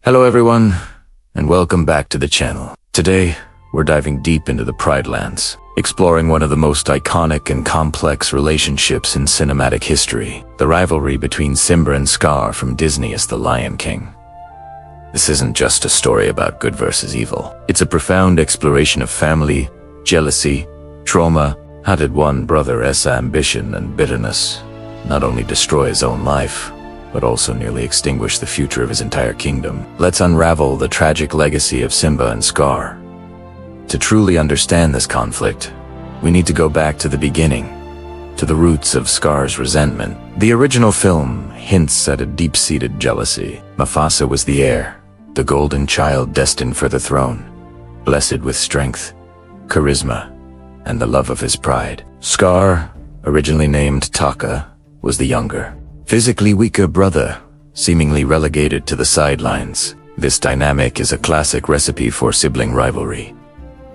Hello everyone, and welcome back to the channel. Today, we're diving deep into the Pride Lands, exploring one of the most iconic and complex relationships in cinematic history, the rivalry between Simba and Scar from Disney's The Lion King. This isn't just a story about good versus evil. It's a profound exploration of family, jealousy, trauma. How did one brother's ambition and bitterness not only destroy his own life, but also nearly extinguish the future of his entire kingdom? Let's unravel the tragic legacy of Simba and Scar. To truly understand this conflict, we need to go back to the beginning, to the roots of Scar's resentment. The original film hints at a deep-seated jealousy. Mufasa was the heir, the golden child destined for the throne, blessed with strength, charisma, and the love of his pride. Scar, originally named Taka, was the younger, physically weaker brother, seemingly relegated to the sidelines. This dynamic is a classic recipe for sibling rivalry.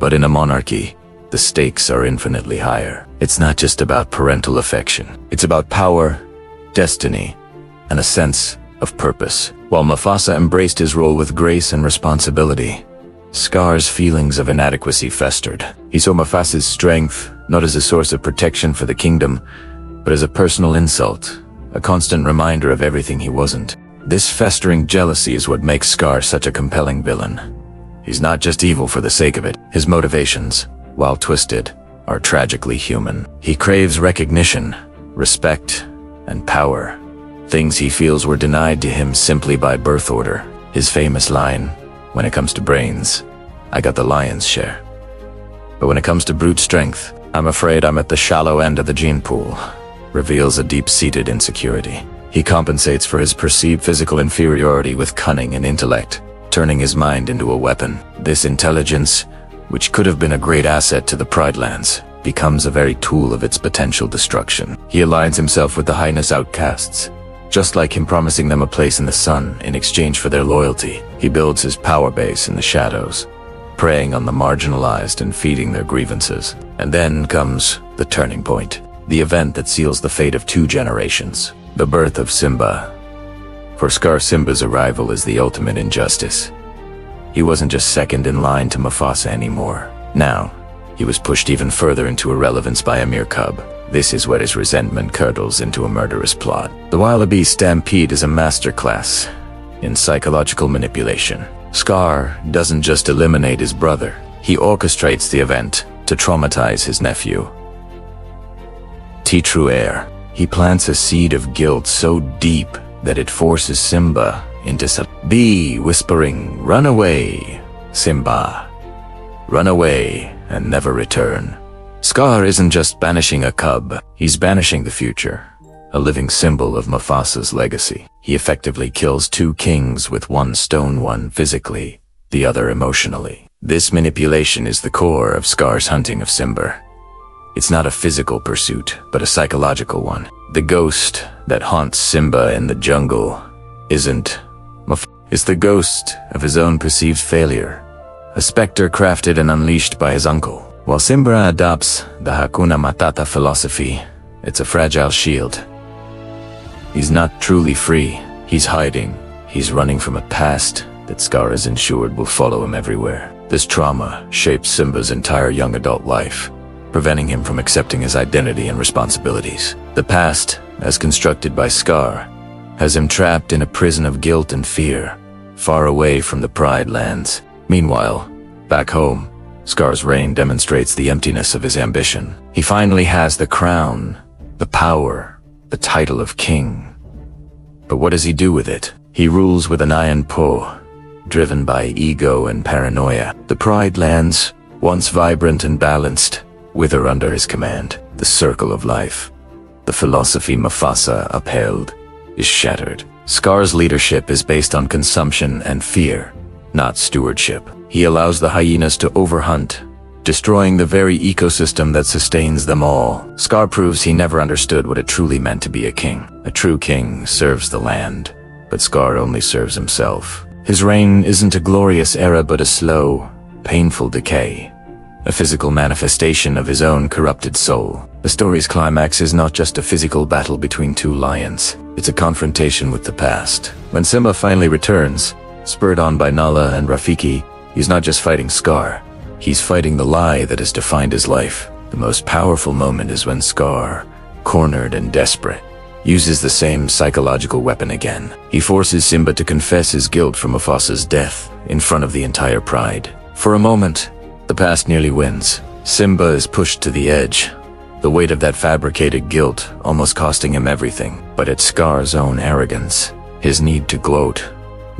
But in a monarchy, the stakes are infinitely higher. It's not just about parental affection. It's about power, destiny, and a sense of purpose. While Mufasa embraced his role with grace and responsibility, Scar's feelings of inadequacy festered. He saw Mufasa's strength not as a source of protection for the kingdom, but as a personal insult, a constant reminder of everything he wasn't. This festering jealousy is what makes Scar such a compelling villain. He's not just evil for the sake of it. His motivations, while twisted, are tragically human. He craves recognition, respect, and power, things he feels were denied to him simply by birth order. His famous line, "When it comes to brains, I got the lion's share. But when it comes to brute strength, I'm afraid I'm at the shallow end of the gene pool," reveals a deep-seated insecurity. He compensates for his perceived physical inferiority with cunning and intellect, turning his mind into a weapon. This intelligence, which could have been a great asset to the Pride Lands, becomes a very tool of its potential destruction. He aligns himself with the Highness outcasts, just like him promising them a place in the sun in exchange for their loyalty. He builds his power base in the shadows, preying on the marginalized and feeding their grievances. And then comes the turning point, the event that seals the fate of 2 generations, the birth of Simba. For Scar, Simba's arrival is the ultimate injustice. He wasn't just second in line to Mufasa anymore. Now, he was pushed even further into irrelevance by a mere cub. This is where his resentment curdles into a murderous plot. The Wallaby Stampede is a masterclass in psychological manipulation. Scar doesn't just eliminate his brother, he orchestrates the event to traumatize his nephew. True heir. He plants a seed of guilt so deep that it forces Simba into the whispering, "Run away, Simba. Run away and never return." Scar isn't just banishing a cub, he's banishing the future, a living symbol of Mufasa's legacy. He effectively kills 2 kings with one stone, one physically, the other emotionally. This manipulation is the core of Scar's hunting of Simba. It's not a physical pursuit, but a psychological one. The ghost that haunts Simba in the jungle isn't Mufasa. It's the ghost of his own perceived failure, a specter crafted and unleashed by his uncle. While Simba adopts the Hakuna Matata philosophy, it's a fragile shield. He's not truly free. He's hiding. He's running from a past that Scar is ensured will follow him everywhere. This trauma shapes Simba's entire young adult life, preventing him from accepting his identity and responsibilities. The past, as constructed by Scar, has him trapped in a prison of guilt and fear, far away from the Pride Lands. Meanwhile, back home, Scar's reign demonstrates the emptiness of his ambition. He finally has the crown, the power, the title of king. But what does he do with it? He rules with an iron paw, driven by ego and paranoia. The Pride Lands, once vibrant and balanced, wither under his command. The circle of life, the philosophy Mufasa upheld, is shattered. Scar's leadership is based on consumption and fear, not stewardship. He allows the hyenas to overhunt, destroying the very ecosystem that sustains them all. Scar proves he never understood what it truly meant to be a king. A true king serves the land, but Scar only serves himself. His reign isn't a glorious era but a slow, painful decay, a physical manifestation of his own corrupted soul. The story's climax is not just a physical battle between 2 lions, it's a confrontation with the past. When Simba finally returns, Spurred on by Nala and Rafiki, he's not just fighting Scar. He's fighting the lie that has defined his life. The most powerful moment is when Scar, cornered and desperate, uses the same psychological weapon again. He forces Simba to confess his guilt for Mufasa's death in front of the entire pride. For a moment, the past nearly wins. Simba is pushed to the edge, the weight of that fabricated guilt almost costing him everything. But it's Scar's own arrogance, his need to gloat,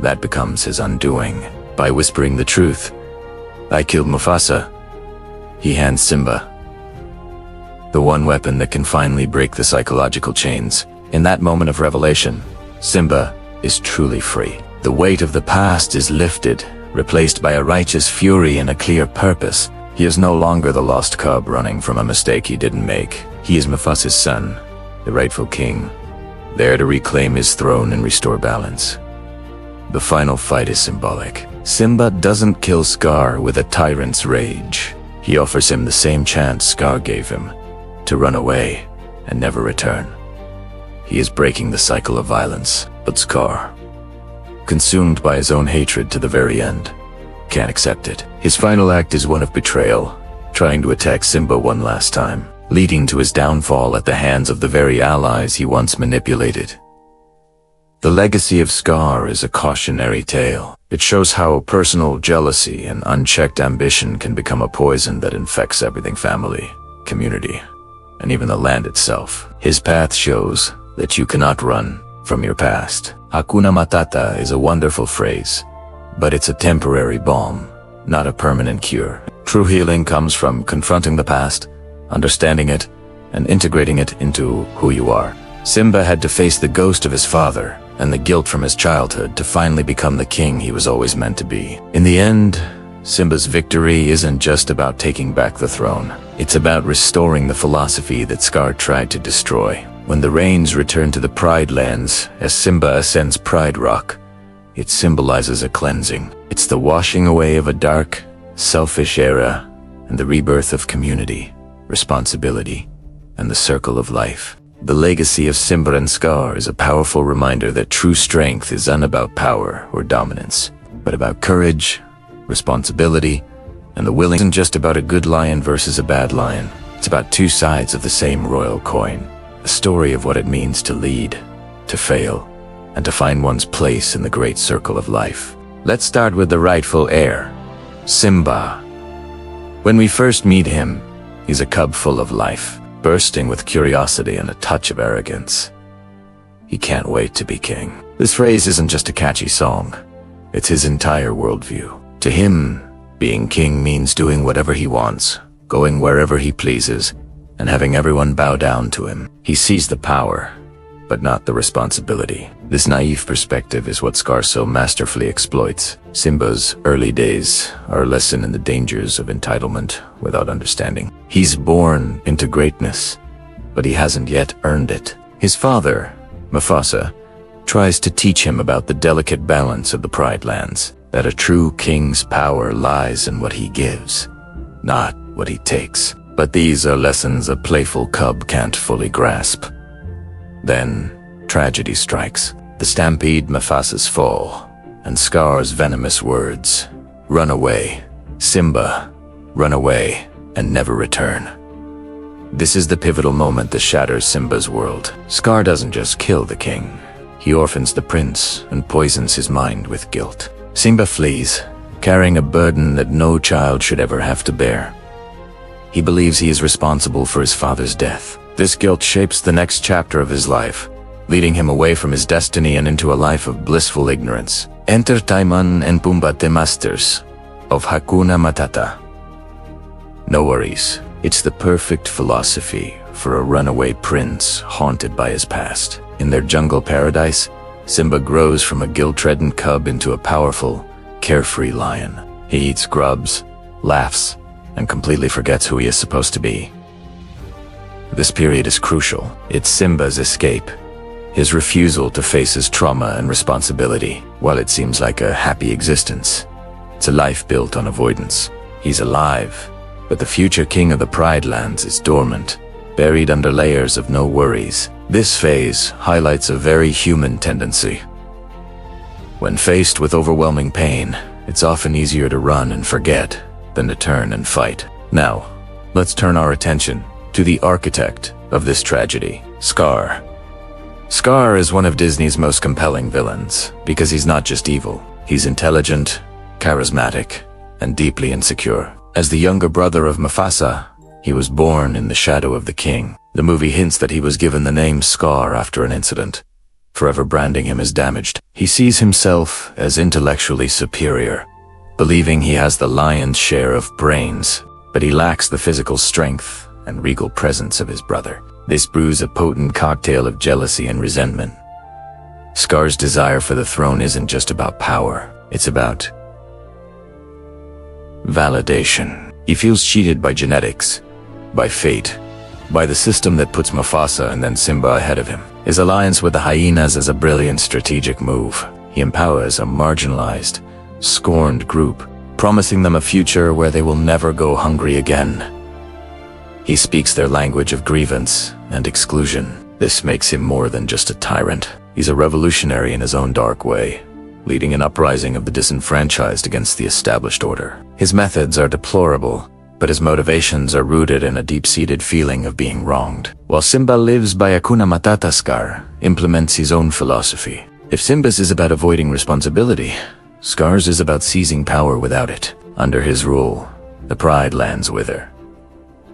that becomes his undoing. By whispering the truth, "I killed Mufasa," he hands Simba the one weapon that can finally break the psychological chains. In that moment of revelation, Simba is truly free. The weight of the past is lifted, replaced by a righteous fury and a clear purpose. He is no longer the lost cub running from a mistake he didn't make. He is Mufasa's son, the rightful king, there to reclaim his throne and restore balance. The final fight is symbolic. Simba doesn't kill Scar with a tyrant's rage. He offers him the same chance Scar gave him, to run away and never return. He is breaking the cycle of violence, but Scar, consumed by his own hatred to the very end, can't accept it. His final act is one of betrayal, trying to attack Simba one last time, leading to his downfall at the hands of the very allies he once manipulated. The legacy of Scar is a cautionary tale. It shows how personal jealousy and unchecked ambition can become a poison that infects everything: family, community, and even the land itself. His path shows that you cannot run from your past. Hakuna Matata is a wonderful phrase, but it's a temporary balm, not a permanent cure. True healing comes from confronting the past, understanding it, and integrating it into who you are. Simba had to face the ghost of his father and the guilt from his childhood to finally become the king he was always meant to be. In the end, Simba's victory isn't just about taking back the throne. It's about restoring the philosophy that Scar tried to destroy. When the rains return to the Pride Lands as Simba ascends Pride Rock, it symbolizes a cleansing. It's the washing away of a dark, selfish era and the rebirth of community, responsibility, and the circle of life. The legacy of Simba and Scar is a powerful reminder that true strength is not about power or dominance, but about courage, responsibility, and the willing. It isn't just about a good lion versus a bad lion. It's about two sides of the same royal coin. A story of what it means to lead, to fail, and to find one's place in the great circle of life. Let's start with the rightful heir, Simba. When we first meet him, he's a cub full of life, bursting with curiosity and a touch of arrogance. He can't wait to be king. This phrase isn't just a catchy song. It's his entire worldview. To him, being king means doing whatever he wants, going wherever he pleases, and having everyone bow down to him. He sees the power, but not the responsibility. This naive perspective is what Scar so masterfully exploits. Simba's early days are a lesson in the dangers of entitlement without understanding. He's born into greatness, but he hasn't yet earned it. His father, Mufasa, tries to teach him about the delicate balance of the Pride Lands, that a true king's power lies in what he gives, not what he takes. But these are lessons a playful cub can't fully grasp. Then, tragedy strikes. The stampede, Mufasa's fall, and Scar's venomous words. Run away, Simba, run away, and never return. This is the pivotal moment that shatters Simba's world. Scar doesn't just kill the king. He orphans the prince and poisons his mind with guilt. Simba flees, carrying a burden that no child should ever have to bear. He believes he is responsible for his father's death. This guilt shapes the next chapter of his life, leading him away from his destiny and into a life of blissful ignorance. Enter Timon and Pumbaa, the masters of Hakuna Matata. No worries. It's the perfect philosophy for a runaway prince haunted by his past. In their jungle paradise, Simba grows from a guilt-ridden cub into a powerful, carefree lion. He eats grubs, laughs, and completely forgets who he is supposed to be. This period is crucial. It's Simba's escape, his refusal to face his trauma and responsibility. While it seems like a happy existence, it's a life built on avoidance. He's alive, but the future king of the Pride Lands is dormant, buried under layers of no worries. This phase highlights a very human tendency. When faced with overwhelming pain, it's often easier to run and forget than to turn and fight. Now, let's turn our attention to the architect of this tragedy, Scar. Scar is one of Disney's most compelling villains because he's not just evil. He's intelligent, charismatic, and deeply insecure. As the younger brother of Mufasa, he was born in the shadow of the king. The movie hints that he was given the name Scar after an incident, forever branding him as damaged. He sees himself as intellectually superior, believing he has the lion's share of brains, but he lacks the physical strength and regal presence of his brother. This brews a potent cocktail of jealousy and resentment. Scar's desire for the throne isn't just about power, it's about validation. He feels cheated by genetics, by fate, by the system that puts Mufasa and then Simba ahead of him. His alliance with the hyenas is a brilliant strategic move. He empowers a marginalized, scorned group, promising them a future where they will never go hungry again. He speaks their language of grievance and exclusion. This makes him more than just a tyrant. He's a revolutionary in his own dark way, leading an uprising of the disenfranchised against the established order. His methods are deplorable, but his motivations are rooted in a deep-seated feeling of being wronged. While Simba lives by Hakuna Matata, Scar implements his own philosophy. If Simba's is about avoiding responsibility, Scar's is about seizing power without it. Under his rule, the pride lands wither.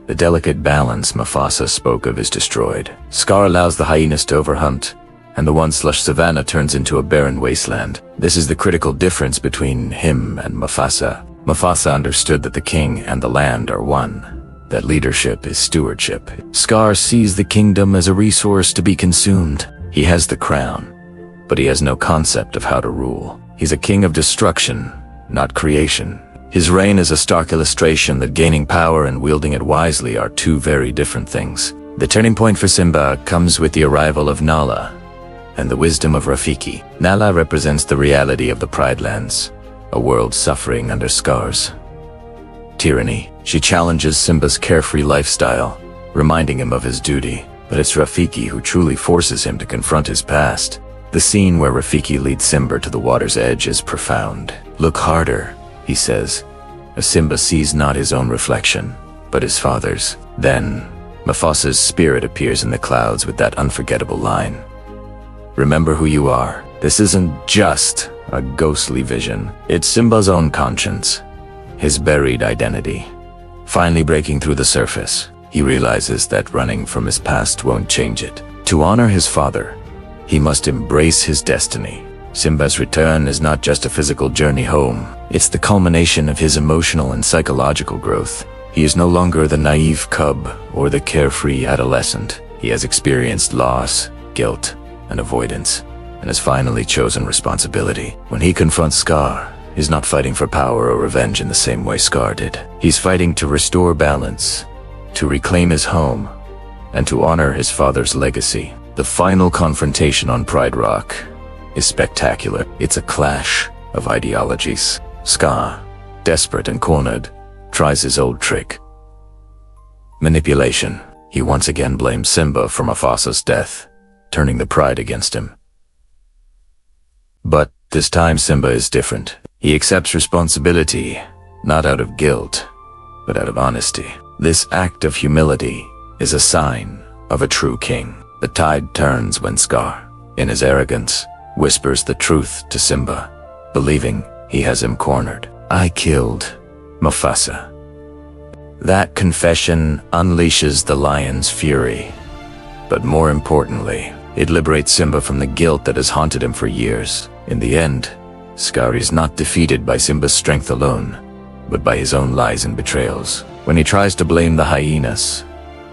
The delicate balance Mufasa spoke of is destroyed. Scar allows the hyenas to overhunt, and the once lush Savannah turns into a barren wasteland. This is the critical difference between him and Mufasa. Mufasa understood that the king and the land are one, that leadership is stewardship. Scar sees the kingdom as a resource to be consumed. He has the crown, but he has no concept of how to rule. He's a king of destruction, not creation. His reign is a stark illustration that gaining power and wielding it wisely are two very different things. The turning point for Simba comes with the arrival of Nala and the wisdom of Rafiki. Nala represents the reality of the Pride Lands, a world suffering under Scar's tyranny. She challenges Simba's carefree lifestyle, reminding him of his duty. But it's Rafiki who truly forces him to confront his past. The scene where Rafiki leads Simba to the water's edge is profound. "Look harder," he says, as Simba sees not his own reflection, but his father's. Then, Mufasa's spirit appears in the clouds with that unforgettable line. "Remember who you are." This isn't just a ghostly vision. It's Simba's own conscience, his buried identity. Finally breaking through the surface, he realizes that running from his past won't change it. To honor his father, he must embrace his destiny. Simba's return is not just a physical journey home. It's the culmination of his emotional and psychological growth. He is no longer the naive cub or the carefree adolescent. He has experienced loss, guilt, and avoidance, and has finally chosen responsibility. When he confronts Scar, he's not fighting for power or revenge in the same way Scar did. He's fighting to restore balance, to reclaim his home, and to honor his father's legacy. The final confrontation on Pride Rock is spectacular. It's a clash of ideologies. Scar, desperate and cornered, tries his old trick: manipulation. He once again blames Simba for Mufasa's death, turning the pride against him. But this time Simba is different. He accepts responsibility, not out of guilt, but out of honesty. This act of humility is a sign of a true king. The tide turns when Scar, in his arrogance, whispers the truth to Simba, believing he has him cornered. "I killed Mufasa." That confession unleashes the lion's fury. But more importantly, it liberates Simba from the guilt that has haunted him for years. In the end, Scar is not defeated by Simba's strength alone, but by his own lies and betrayals. When he tries to blame the hyenas,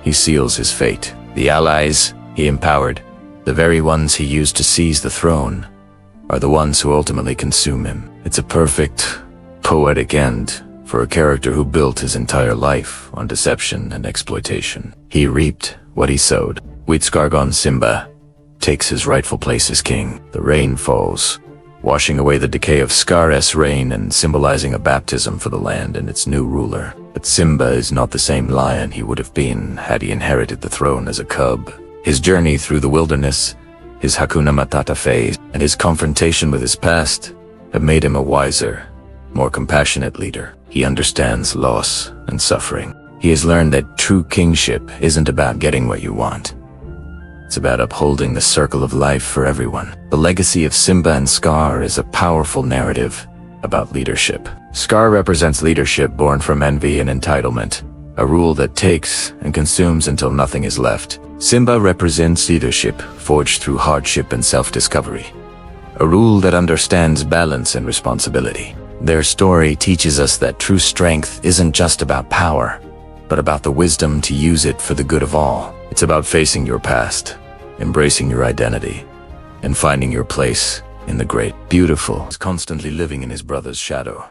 he seals his fate. The allies he empowered, the very ones he used to seize the throne, are the ones who ultimately consume him. It's a perfect, poetic end for a character who built his entire life on deception and exploitation. He reaped what he sowed. With Scar gone, Simba takes his rightful place as king. The rain falls, washing away the decay of Scar's reign and symbolizing a baptism for the land and its new ruler. But Simba is not the same lion he would have been had he inherited the throne as a cub. His journey through the wilderness his Hakuna Matata phase, and his confrontation with his past have made him a wiser, more compassionate leader. He understands loss and suffering. He has learned that true kingship isn't about getting what you want. It's about upholding the circle of life for everyone. The legacy of Simba and Scar is a powerful narrative about leadership. Scar represents leadership born from envy and entitlement, a rule that takes and consumes until nothing is left. Simba represents leadership forged through hardship and self-discovery, a rule that understands balance and responsibility. Their story teaches us that true strength isn't just about power, but about the wisdom to use it for the good of all. It's about facing your past, embracing your identity, and finding your place in the great. Beautiful is constantly living in his brother's shadow,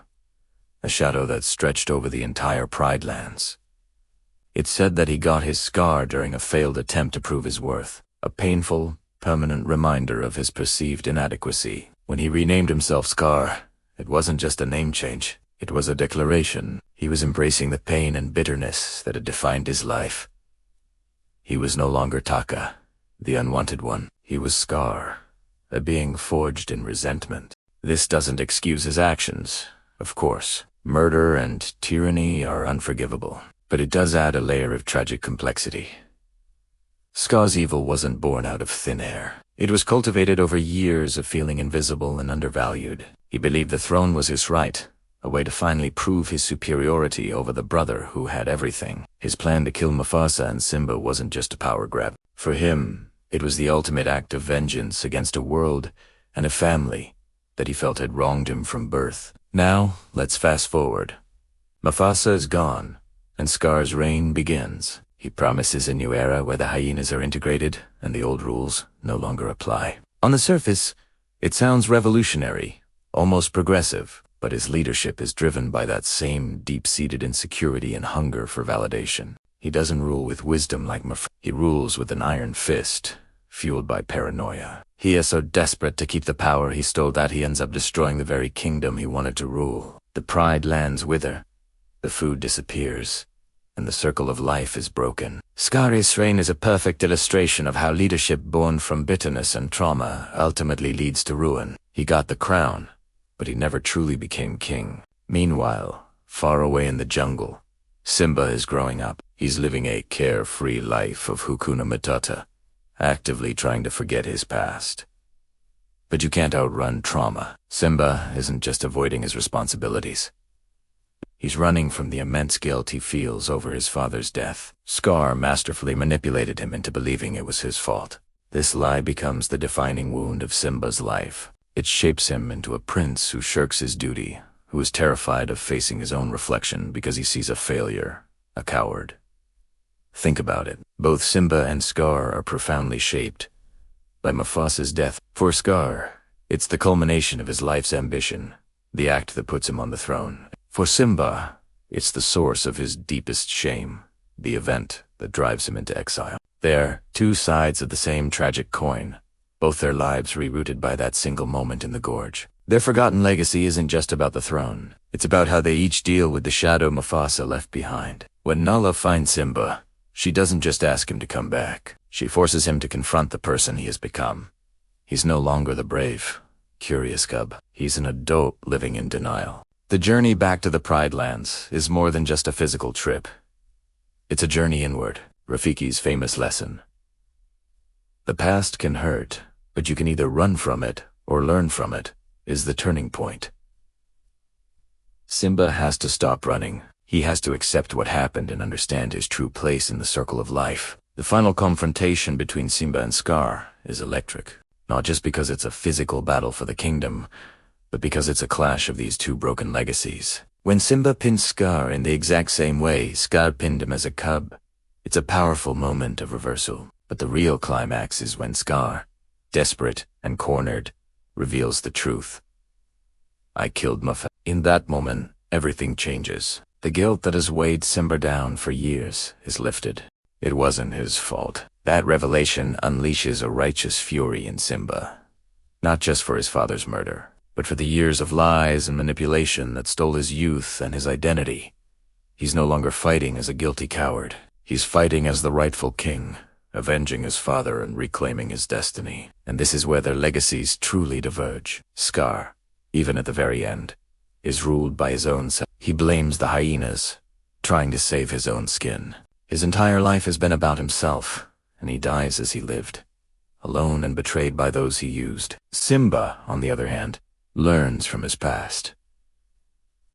a shadow that stretched over the entire Pride Lands. It's said that he got his scar during a failed attempt to prove his worth, a painful, permanent reminder of his perceived inadequacy. When he renamed himself Scar, it wasn't just a name change, it was a declaration. He was embracing the pain and bitterness that had defined his life. He was no longer Taka, the unwanted one. He was Scar, a being forged in resentment. This doesn't excuse his actions, of course. Murder and tyranny are unforgivable, but it does add a layer of tragic complexity. Scar's evil wasn't born out of thin air. It was cultivated over years of feeling invisible and undervalued. He believed the throne was his right, a way to finally prove his superiority over the brother who had everything. His plan to kill Mufasa and Simba wasn't just a power grab. For him, it was the ultimate act of vengeance against a world and a family that he felt had wronged him from birth. Now, let's fast forward. Mufasa is gone, and Scar's reign begins. He promises a new era where the hyenas are integrated and the old rules no longer apply. On the surface, it sounds revolutionary, almost progressive, but his leadership is driven by that same deep-seated insecurity and hunger for validation. He doesn't rule with wisdom like Mufasa. He rules with an iron fist, fueled by paranoia. He is so desperate to keep the power he stole that he ends up destroying the very kingdom he wanted to rule. The Pride Lands wither, the food disappears, and the circle of life is broken. Scar's reign is a perfect illustration of how leadership born from bitterness and trauma ultimately leads to ruin. He got the crown, but he never truly became king. Meanwhile, far away in the jungle, Simba is growing up. He's living a carefree life of Hakuna Matata, actively trying to forget his past. But you can't outrun trauma. Simba isn't just avoiding his responsibilities. He's running from the immense guilt he feels over his father's death. Scar masterfully manipulated him into believing it was his fault. This lie becomes the defining wound of Simba's life. It shapes him into a prince who shirks his duty, who is terrified of facing his own reflection because he sees a failure, a coward. Think about it. Both Simba and Scar are profoundly shaped by Mufasa's death. For Scar, it's the culmination of his life's ambition, the act that puts him on the throne. For Simba, it's the source of his deepest shame, the event that drives him into exile. They're two sides of the same tragic coin, both their lives rerouted by that single moment in the gorge. Their forgotten legacy isn't just about the throne. It's about how they each deal with the shadow Mufasa left behind. When Nala finds Simba, she doesn't just ask him to come back. She forces him to confront the person he has become. He's no longer the brave, curious cub. He's an adult living in denial. The journey back to the Pride Lands is more than just a physical trip. It's a journey inward, Rafiki's famous lesson. The past can hurt, but you can either run from it or learn from it, is the turning point. Simba has to stop running. He has to accept what happened and understand his true place in the circle of life. The final confrontation between Simba and Scar is electric, not just because it's a physical battle for the kingdom, but because it's a clash of these two broken legacies. When Simba pins Scar in the exact same way Scar pinned him as a cub, it's a powerful moment of reversal. But the real climax is when Scar, desperate and cornered, reveals the truth. I killed Mufasa. In that moment, everything changes. The guilt that has weighed Simba down for years is lifted. It wasn't his fault. That revelation unleashes a righteous fury in Simba, not just for his father's murder, but for the years of lies and manipulation that stole his youth and his identity. He's no longer fighting as a guilty coward. He's fighting as the rightful king, avenging his father and reclaiming his destiny. And this is where their legacies truly diverge. Scar, even at the very end, is ruled by his own self. He blames the hyenas, trying to save his own skin. His entire life has been about himself, and he dies as he lived, alone and betrayed by those he used. Simba, on the other hand, learns from his past.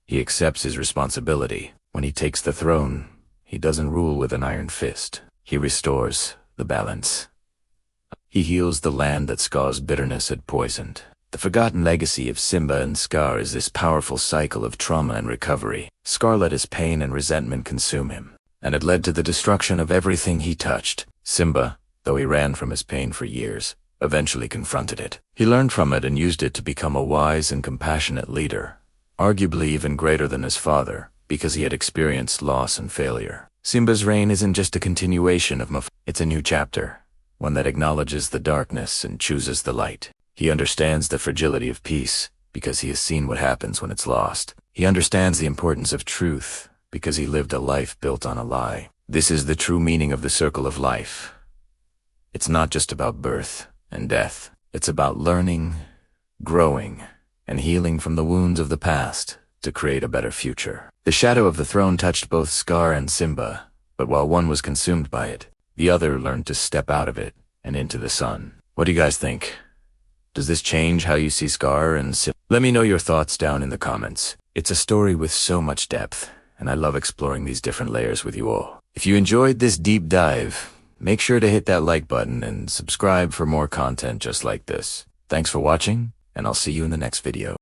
He accepts his responsibility. When he takes the throne, he doesn't rule with an iron fist. He restores the balance. He heals the land that Scar's bitterness had poisoned. The forgotten legacy of Simba and Scar is this powerful cycle of trauma and recovery. Scar let his pain and resentment consume him, and it led to the destruction of everything he touched. Simba, though he ran from his pain for years, eventually confronted it. He learned from it and used it to become a wise and compassionate leader, arguably even greater than his father, because he had experienced loss and failure. Simba's reign isn't just a continuation of it's a new chapter, one that acknowledges the darkness and chooses the light. He understands the fragility of peace, because he has seen what happens when it's lost. He understands the importance of truth, because he lived a life built on a lie. This is the true meaning of the circle of life. It's not just about birth and death. It's about learning, growing, and healing from the wounds of the past to create a better future. The shadow of the throne touched both Scar and Simba, but while one was consumed by it, the other learned to step out of it and into the sun. What do you guys think? Does this change how you see Scar and Simba? Let me know your thoughts down in the comments. It's a story with so much depth, and I love exploring these different layers with you all. If you enjoyed this deep dive, make sure to hit that like button and subscribe for more content just like this. Thanks for watching, and I'll see you in the next video.